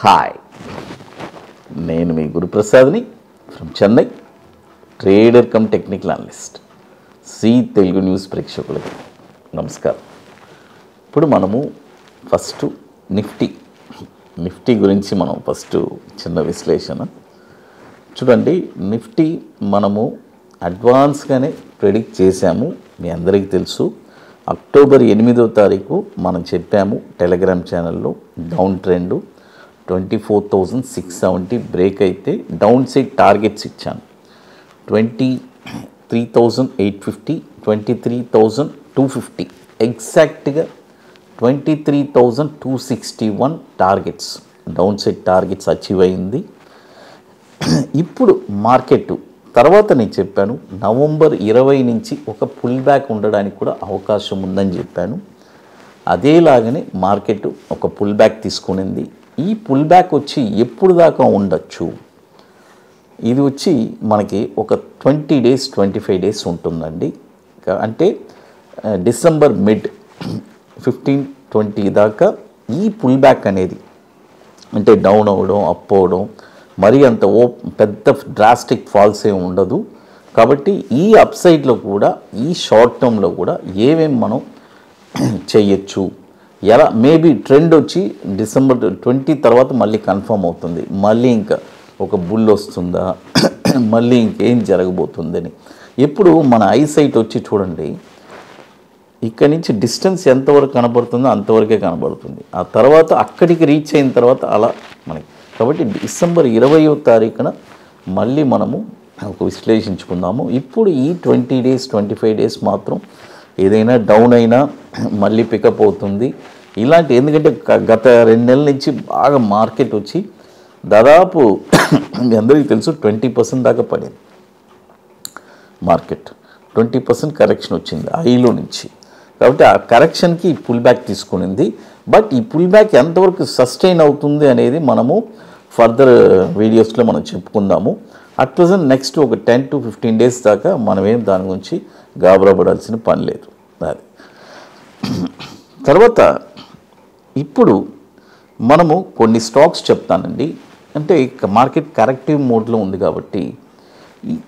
Hi, నేను మీ గురుప్రసాద్ని from Chennai, trader cum technical analyst. C Telugu news ప్రేక్షకులకి నమస్కారం. ఇప్పుడు మనము ఫస్ట్ నిఫ్టీ గురించి మనం ఫస్ట్ చిన్న విశ్లేషణ చూడండి. నిఫ్టీ మనము అడ్వాన్స్గానే ప్రెడిక్ట్ చేశాము. మీ అందరికీ తెలుసు, అక్టోబర్ 8వ తారీఖు మనం చెప్పాము టెలిగ్రామ్ ఛానల్లో డౌన్ ట్రెండ్ 24,670 బ్రేక్ అయితే డౌన్ సైడ్ టార్గెట్స్ ఇచ్చాను. 23,850, 23,250, ఎగ్జాక్ట్గా 23,261 targets, down side targets achieve అయింది. ఇప్పుడు మార్కెట్ తర్వాత నేను చెప్పాను నవంబర్ 20 నుంచి ఒక పుల్ బ్యాక్ ఉండడానికి కూడా అవకాశం ఉందని చెప్పాను. అదేలాగానే మార్కెట్ ఒక పుల్ బ్యాక్ తీసుకునింది. ఈ పుల్ బ్యాక్ వచ్చి ఎప్పుడు దాకా ఉండొచ్చు, ఇది వచ్చి మనకి ఒక 20 days 25 days ఉంటుందండి. అంటే డిసెంబర్ మిడ్ 15-20 దాకా ఈ పుల్ బ్యాక్ అనేది, అంటే డౌన్ అవ్వడం అప్ అవ్వడం మరి అంత పెద్ద డ్రాస్టిక్ ఫాల్స్ ఏమి ఉండదు. కాబట్టి ఈ అప్ సైడ్లో కూడా ఈ షార్ట్ టర్మ్లో కూడా ఏమేమి మనం చేయొచ్చు, ఎలా మేబీ ట్రెండ్ వచ్చి డిసెంబర్ 20 తర్వాత మళ్ళీ కన్ఫర్మ్ అవుతుంది. మళ్ళీ ఇంకా ఒక బుల్ వస్తుందా, మళ్ళీ ఇంకేం జరగబోతుందని. ఎప్పుడు మన ఐ సైట్ వచ్చి చూడండి, ఇక్కడ నుంచి డిస్టెన్స్ ఎంతవరకు కనబడుతుందో అంతవరకే కనబడుతుంది. ఆ తర్వాత అక్కడికి రీచ్ అయిన తర్వాత అలా మనకి. కాబట్టి డిసెంబర్ 20వ తారీఖున మళ్ళీ మనము ఒక విశ్లేషించుకుందాము. ఇప్పుడు ఈ 20 days 25 days మాత్రం ఏదైనా డౌన్ అయినా మళ్ళీ పికప్ అవుతుంది ఇలాంటి. ఎందుకంటే గత 2 నెలల నుంచి బాగా మార్కెట్ వచ్చి దాదాపు మీ అందరికీ తెలుసు 20% దాకా పడింది మార్కెట్. 20% కరెక్షన్ వచ్చింది హైలో నుంచి. కాబట్టి ఆ కరెక్షన్కి ఈ పుల్ బ్యాక్ తీసుకునింది. బట్ ఈ పుల్ బ్యాక్ ఎంతవరకు సస్టైన్ అవుతుంది అనేది మనము ఫర్దర్ వీడియోస్లో మనం చెప్పుకుందాము. అట్ ప్రజెంట్ నెక్స్ట్ ఒక 10 to 15 days దాకా మనమేం దాని గురించి గాబరా పడాల్సిన పని లేదు. అది తర్వాత ఇప్పుడు మనము కొన్ని స్టాక్స్ చెప్తానండి. అంటే మార్కెట్ కరెక్టివ్ మోడ్లో ఉంది కాబట్టి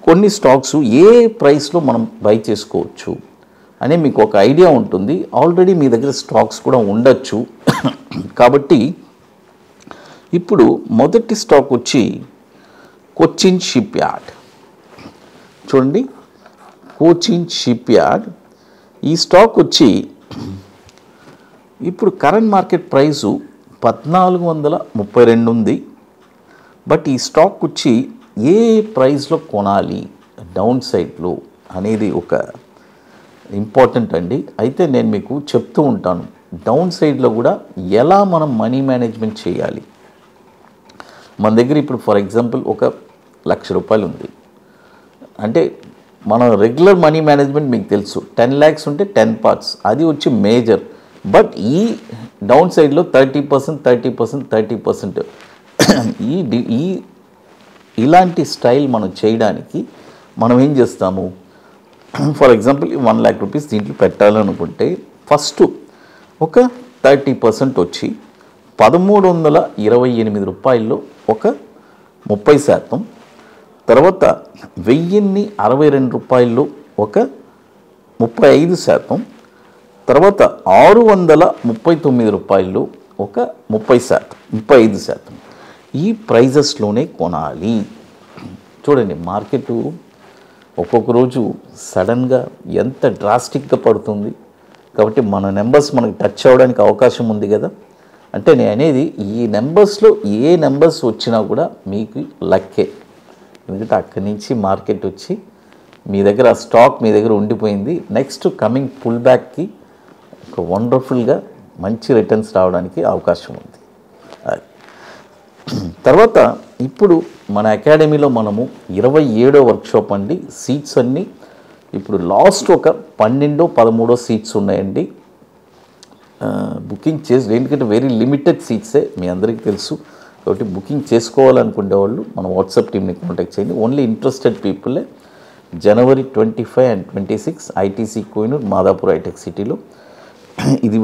కొన్ని స్టాక్స్ ఏ ప్రైస్లో మనం బై చేసుకోవచ్చు అని మీకు ఒక ఐడియా ఉంటుంది. ఆల్రెడీ మీ దగ్గర స్టాక్స్ కూడా ఉండొచ్చు. కాబట్టి ఇప్పుడు మొదటి స్టాక్ వచ్చి కొచ్చిన్ షిప్ యార్డ్. చూడండి, కొచ్చిన్ షిప్ యార్డ్ ఈ స్టాక్ వచ్చి ఇప్పుడు కరెంట్ మార్కెట్ ప్రైసు 1432 ఉంది. బట్ ఈ స్టాక్ వచ్చి ఏ ప్రైస్లో కొనాలి డౌన్ సైడ్లో అనేది ఒక ఇంపార్టెంట్ అండి. అయితే నేను మీకు చెప్తూ ఉంటాను డౌన్ సైడ్లో కూడా ఎలా మనం మనీ మేనేజ్మెంట్ చేయాలి. మన దగ్గర ఇప్పుడు ఫర్ ఎగ్జాంపుల్ ఒక ₹1,00,000 ఉంది అంటే మన రెగ్యులర్ మనీ మేనేజ్మెంట్ మీకు తెలుసు 10 lakhs ఉంటే 10 parts అది వచ్చి మేజర్. బట్ ఈ డౌన్ సైడ్లో 30% ఈ ఇలాంటి స్టైల్ మనం చేయడానికి మనం ఏం చేస్తాము, ఫర్ ఎగ్జాంపుల్ ₹1 lakh దీంట్లో పెట్టాలనుకుంటే ఫస్ట్ ఒక 30% వచ్చి ₹1,328లో ఒక 30%, తర్వాత ₹1,062లో ఒక 35%, తర్వాత ₹639లో ఒక 35%. ఈ ప్రైజెస్లోనే కొనాలి. చూడండి మార్కెట్ ఒక్కొక్క రోజు సడన్గా ఎంత డ్రాస్టిక్గా పడుతుంది. కాబట్టి మన నెంబర్స్ మనకి టచ్ అవ్వడానికి అవకాశం ఉంది కదా. అంటే నేను అనేది ఈ నెంబర్స్లో ఏ నెంబర్స్ వచ్చినా కూడా మీకు లక్కే. ఎందుకంటే అక్కడి నుంచి మార్కెట్ వచ్చి మీ దగ్గర ఆ స్టాక్ మీ దగ్గర ఉండిపోయింది. నెక్స్ట్ కమింగ్ పుల్ బ్యాక్కి ఒక వండర్ఫుల్గా మంచి రిటర్న్స్ రావడానికి అవకాశం ఉంది. తర్వాత ఇప్పుడు మన అకాడమీలో మనము 27వ వర్క్షాప్ అండి. సీట్స్ అన్నీ ఇప్పుడు లాస్ట్ ఒక 12-13 సీట్స్ ఉన్నాయండి. బుకింగ్ చేసి, ఎందుకంటే వెరీ లిమిటెడ్ సీట్సే మీ అందరికీ తెలుసు. కాబట్టి బుకింగ్ చేసుకోవాలనుకునే వాళ్ళు మన వాట్సాప్ టీమ్ని కాంటాక్ట్ చేయండి. ఓన్లీ ఇంట్రెస్టెడ్ పీపులే. January 25 and 26 ITC Kohinoor Madhapur hi-tech సిటీలో. ఇది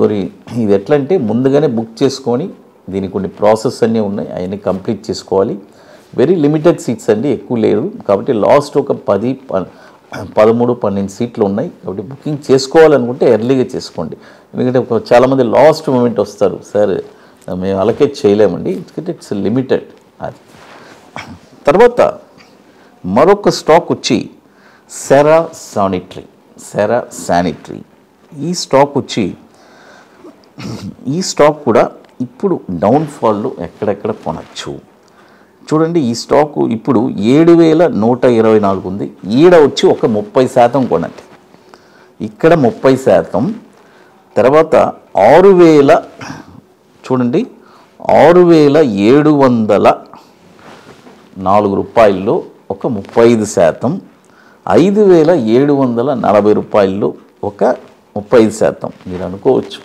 ఎట్లా అంటే ముందుగానే బుక్ చేసుకొని దీనికి కొన్ని ప్రాసెస్ అన్నీ ఉన్నాయి, అవన్నీ కంప్లీట్ చేసుకోవాలి. వెరీ లిమిటెడ్ సీట్స్ అండి, ఎక్కువ లేదు. కాబట్టి లాస్ట్ ఒక 13-12 సీట్లు ఉన్నాయి. కాబట్టి బుకింగ్ చేసుకోవాలనుకుంటే ఎర్లీగా చేసుకోండి. ఎందుకంటే చాలామంది లాస్ట్ మూమెంట్ వస్తారు, సార్ మేము అలకేట్ చేయలేమండి, ఎందుకంటే ఇట్స్ లిమిటెడ్. అది తర్వాత మరొక స్టాక్ వచ్చి సెరా శానిటరీ. ఈ స్టాక్ కూడా ఇప్పుడు డౌన్ఫాల్లో ఎక్కడెక్కడ కొనచ్చు చూడండి. ఈ స్టాకు ఇప్పుడు 7,124 ఉంది. ఈడ వచ్చి ఒక 30% కొనండి, ఇక్కడ 30%. తర్వాత 6,000 చూడండి, 6,704 రూపాయల్లో ఒక 35%, 5,740 రూపాయల్లో ఒక 35%. మీరు అనుకోవచ్చు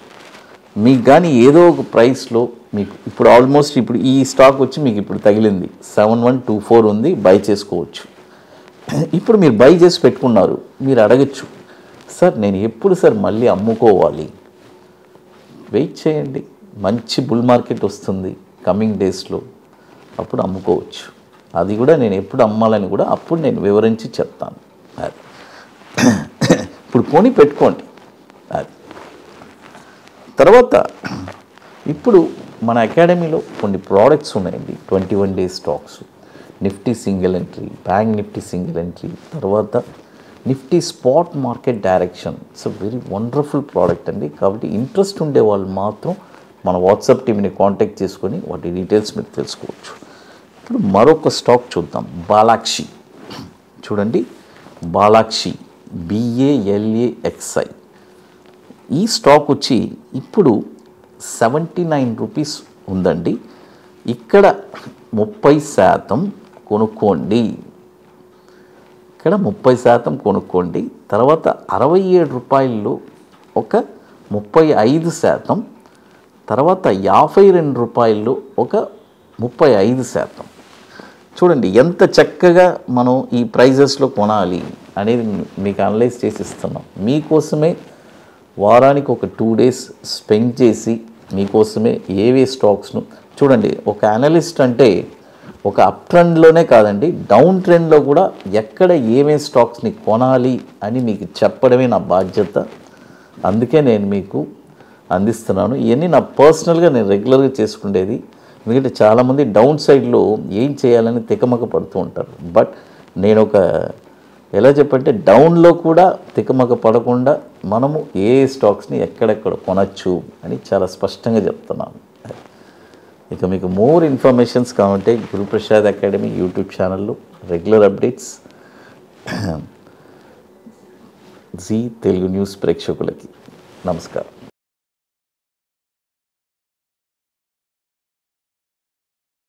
మీకు కానీ ఏదో ఒక ప్రైస్లో మీకు ఇప్పుడు ఆల్మోస్ట్ ఇప్పుడు ఈ స్టాక్ వచ్చి మీకు ఇప్పుడు తగిలింది 7124 ఉంది, బై చేసుకోవచ్చు. ఇప్పుడు మీరు బై చేసి పెట్టుకున్నారు, మీరు అడగచ్చు, సార్ నేను ఎప్పుడు సార్ మళ్ళీ అమ్ముకోవాలి? వెయిట్ చేయండి, మంచి బుల్ మార్కెట్ వస్తుంది కమింగ్ డేస్లో, అప్పుడు అమ్ముకోవచ్చు. అది కూడా నేను ఎప్పుడు అమ్మాలని కూడా అప్పుడు నేను వివరించి చెప్తాను. అది ఇప్పుడు కొని పెట్టుకోండి. అది తర్వాత ఇప్పుడు మన అకాడమీలో కొన్ని ప్రోడక్ట్స్ ఉన్నాయండి, 21 days stocks, Nifty single entry, bank Nifty single entry, తర్వాత Nifty spot market direction. It's a very wonderful product అండి. కాబట్టి ఇంట్రెస్ట్ ఉండే వాళ్ళు మాత్రం మన వాట్సాప్ టీమ్ని కాంటాక్ట్ చేసుకొని వాటి డీటెయిల్స్ మీరు తెలుసుకోవచ్చు. ఇప్పుడు మరొక స్టాక్ చూద్దాం, బాలాక్షి. చూడండి, బాలాక్షి BALAXI. ఈ స్టాక్ వచ్చి ఇప్పుడు 79 రూపీస్ ఉందండి. ఇక్కడ 30% కొనుక్కోండి, ఇక్కడ 30% కొనుక్కోండి. తర్వాత 67 రూపాయల్లో ఒక 35%, తర్వాత 52 రూపాయల్లో ఒక 35%. చూడండి ఎంత చక్కగా మనం ఈ ప్రైజెస్లో కొనాలి అనేది మీకు అనలైజ్ చేసి ఇస్తున్నాం. మీకోసమే వారానికి ఒక 2 days స్పెండ్ చేసి మీకోసమే ఏవే స్టాక్స్ను చూడండి. ఒక అనలిస్ట్ అంటే ఒక అప్ ట్రెండ్లోనే కాదండి, డౌన్ ట్రెండ్లో కూడా ఎక్కడ ఏమేమి స్టాక్స్ని కొనాలి అని మీకు చెప్పడమే నా బాధ్యత. అందుకే నేను మీకు అందిస్తున్నాను. ఇవన్నీ నా పర్సనల్గా నేను రెగ్యులర్గా చేసుకునేది. ఎందుకంటే చాలామంది డౌన్ సైడ్లో ఏం చేయాలని తికమక పడుతూ ఉంటారు. బట్ నేను ఒక ఎలా చెప్పంటే డౌన్లో కూడా తికమక పడకుండా మనము ఏ స్టాక్స్ని ఎక్కడెక్కడ కొనచ్చు అని చాలా స్పష్టంగా చెప్తున్నాను. ఇక మీకు మోర్ ఇన్ఫర్మేషన్స్ కావాలంటే గురుప్రసాద్ అకాడమీ యూట్యూబ్ ఛానల్లో regular updates, Zee Telugu news ప్రేక్షకులకి నమస్కారం.